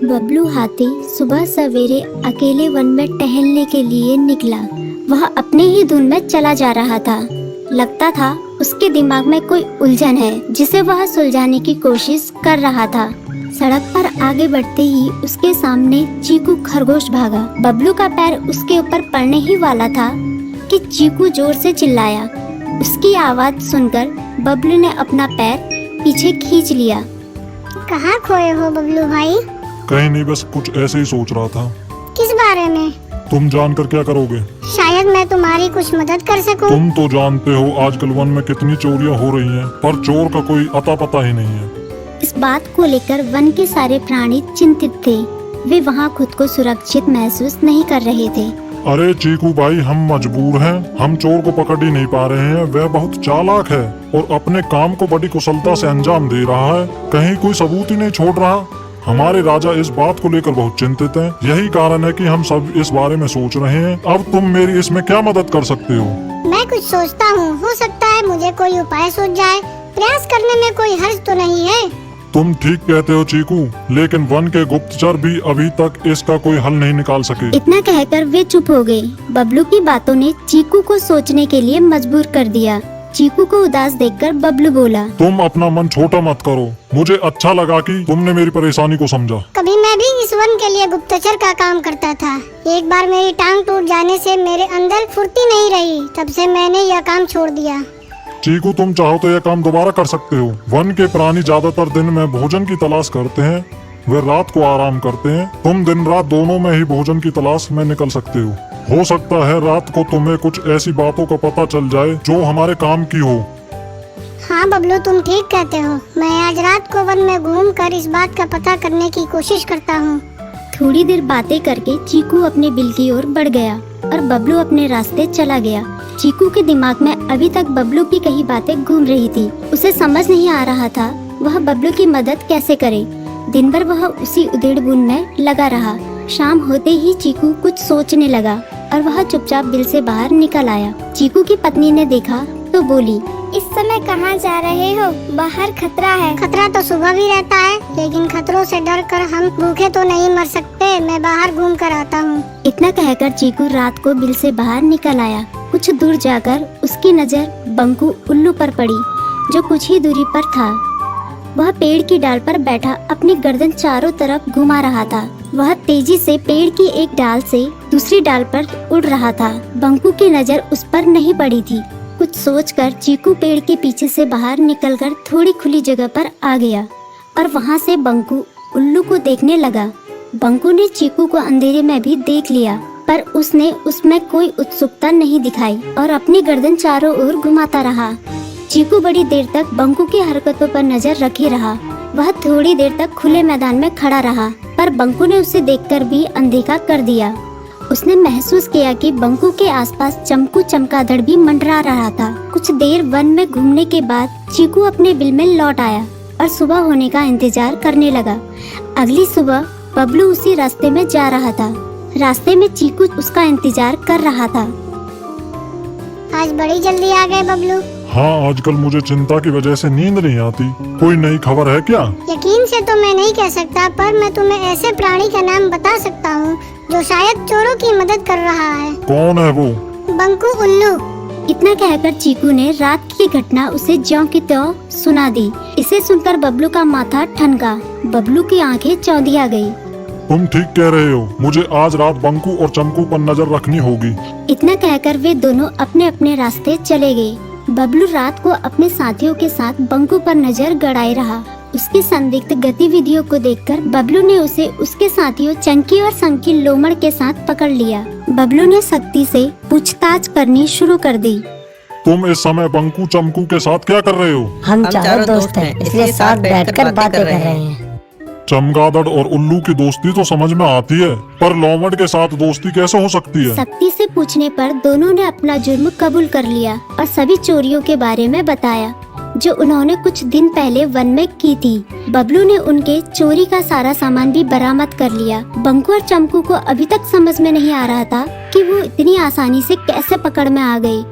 बबलू हाथी सुबह सवेरे अकेले वन में टहलने के लिए निकला। वह अपने ही धुन में चला जा रहा था। लगता था उसके दिमाग में कोई उलझन है जिसे वह सुलझाने की कोशिश कर रहा था। सड़क पर आगे बढ़ते ही उसके सामने चीकू खरगोश भागा। बबलू का पैर उसके ऊपर पड़ने ही वाला था कि चीकू जोर से चिल्लाया। उसकी आवाज सुनकर बबलू ने अपना पैर पीछे खींच लिया। कहाँ खोए हो बबलू भाई? कहीं नहीं, बस कुछ ऐसे ही सोच रहा था। किस बारे में? तुम जानकर क्या करोगे? शायद मैं तुम्हारी कुछ मदद कर सकूं। तुम तो जानते हो आजकल वन में कितनी चोरियां हो रही हैं, पर चोर का कोई अता पता ही नहीं है। इस बात को लेकर वन के सारे प्राणी चिंतित थे। वे वहाँ खुद को सुरक्षित महसूस नहीं कर रहे थे। अरे चीकू भाई, हम मजबूर हैं। हम चोर को पकड़ ही नहीं पा रहे हैं। वह बहुत चालाक है और अपने काम को बड़ी कुशलता से अंजाम दे रहा है। कहीं कोई सबूत ही नहीं छोड़ रहा। हमारे राजा इस बात को लेकर बहुत चिंतित हैं। यही कारण है कि हम सब इस बारे में सोच रहे हैं। अब तुम मेरी इसमें क्या मदद कर सकते हो? मैं कुछ सोचता हूँ, हो सकता है मुझे कोई उपाय सूझ जाए। प्रयास करने में कोई हर्ज तो नहीं है। तुम ठीक कहते हो चीकू, लेकिन वन के गुप्तचर भी अभी तक इसका कोई हल नहीं निकाल सके। इतना कहकर वे चुप हो गए। बबलू की बातों ने चीकू को सोचने के लिए मजबूर कर दिया। चीकू को उदास देखकर बबलू बोला, तुम अपना मन छोटा मत करो। मुझे अच्छा लगा कि तुमने मेरी परेशानी को समझा। कभी मैं भी इस वन के लिए गुप्तचर का काम करता था। एक बार मेरी टांग टूट जाने से मेरे अंदर फुर्ती नहीं रही। तब से मैंने यह काम छोड़ दिया। चीकू, तुम चाहो तो यह काम दोबारा कर सकते हो। वन के प्राणी ज्यादातर दिन में भोजन की तलाश करते हैं, वे रात को आराम करते हैं। तुम दिन रात दोनों में ही भोजन की तलाश में निकल सकते हो सकता है रात को तुम्हें कुछ ऐसी बातों का पता चल जाए जो हमारे काम की हो। हाँ बबलू, तुम ठीक कहते हो। मैं आज रात को वन में घूमकर इस बात का पता करने की कोशिश करता हूँ। थोड़ी देर बातें करके चीकू अपने बिल की ओर बढ़ गया और बबलू अपने रास्ते चला गया। चीकू के दिमाग में अभी तक बबलू की कई बातें घूम रही थी। उसे समझ नहीं आ रहा था वह बबलू की मदद कैसे करे। दिन भर वह उसी उधेड़-बुन में लगा रहा। शाम होते ही चीकू कुछ सोचने लगा और वह चुपचाप बिल से बाहर निकल आया। चीकू की पत्नी ने देखा तो बोली, इस समय कहाँ जा रहे हो? बाहर खतरा है। खतरा तो सुबह भी रहता है, लेकिन खतरों से डरकर हम भूखे तो नहीं मर सकते। मैं बाहर घूम कर आता हूँ। इतना कहकर चीकू रात को बिल से बाहर निकल आया। कुछ दूर जाकर उसकी नजर बंकू उल्लू पर पड़ी, जो कुछ ही दूरी पर था। वह पेड़ की डाल पर बैठा अपनी गर्दन चारों तरफ घुमा रहा था। वह तेजी से पेड़ की एक डाल से दूसरी डाल पर उड़ रहा था। बंकू की नजर उस पर नहीं पड़ी थी। कुछ सोचकर चीकू पेड़ के पीछे से बाहर निकलकर थोड़ी खुली जगह पर आ गया और वहाँ से बंकू उल्लू को देखने लगा। बंकू ने चीकू को अंधेरे में भी देख लिया, पर उसने उसमें कोई उत्सुकता नहीं दिखाई और अपनी गर्दन चारों ओर घुमाता रहा। चीकू बड़ी देर तक बंकू की हरकतों पर नजर रखे रहा। वह थोड़ी देर तक खुले मैदान में खड़ा रहा, पर बंकू ने उसे देखकर भी अनदेखा कर दिया। उसने महसूस किया कि बंकू के आसपास चमकू चमगादड़ भी मंडरा रहा था। कुछ देर वन में घूमने के बाद चीकू अपने बिल में लौट आया और सुबह होने का इंतजार करने लगा। अगली सुबह बबलू उसी रास्ते में जा रहा था। रास्ते में चीकू उसका इंतजार कर रहा था। आज बड़ी जल्दी आ गए बबलू। हाँ, आजकल मुझे चिंता की वजह से नींद नहीं आती। कोई नई खबर है क्या? यकीन से तो मैं नहीं कह सकता, पर मैं तुम्हें ऐसे प्राणी का नाम बता सकता हूँ जो शायद चोरों की मदद कर रहा है। कौन है वो? बंकू उल्लू। इतना कहकर चीकू ने रात की घटना उसे ज्यों की त्यों सुना दी। इसे सुनकर बबलू का माथा ठनका। बबलू की आंखें चौंधिया गई। तुम ठीक कह रहे हो। मुझे आज रात बंकू और चमकू पर नजर रखनी होगी। इतना कहकर वे दोनों अपने अपने रास्ते चले गए। बबलू रात को अपने साथियों के साथ बंकू पर नजर गड़ाए रहा। उसकी संदिग्ध गतिविधियों को देखकर बबलू ने उसे उसके साथियों चंकी और संकी लोमड़ के साथ पकड़ लिया। बबलू ने सख्ती से पूछताछ करनी शुरू कर दी। तुम इस समय बंकू चमकू के साथ क्या कर रहे हो? हम चारों दोस्त हैं, इसलिए साथ बैठकर बातें कर रहे हैं। चमगादड़ और उल्लू की दोस्ती तो समझ में आती है, पर लोमड़ के साथ दोस्ती कैसे हो सकती है? सख्ती से पूछने पर दोनों ने अपना जुर्म कबूल कर लिया और सभी चोरियों के बारे में बताया जो उन्होंने कुछ दिन पहले वन में की थी। बबलू ने उनके चोरी का सारा सामान भी बरामद कर लिया। बंकू और चमकू को अभी तक समझ में नहीं आ रहा था कि वो इतनी आसानी से कैसे पकड़ में आ गए।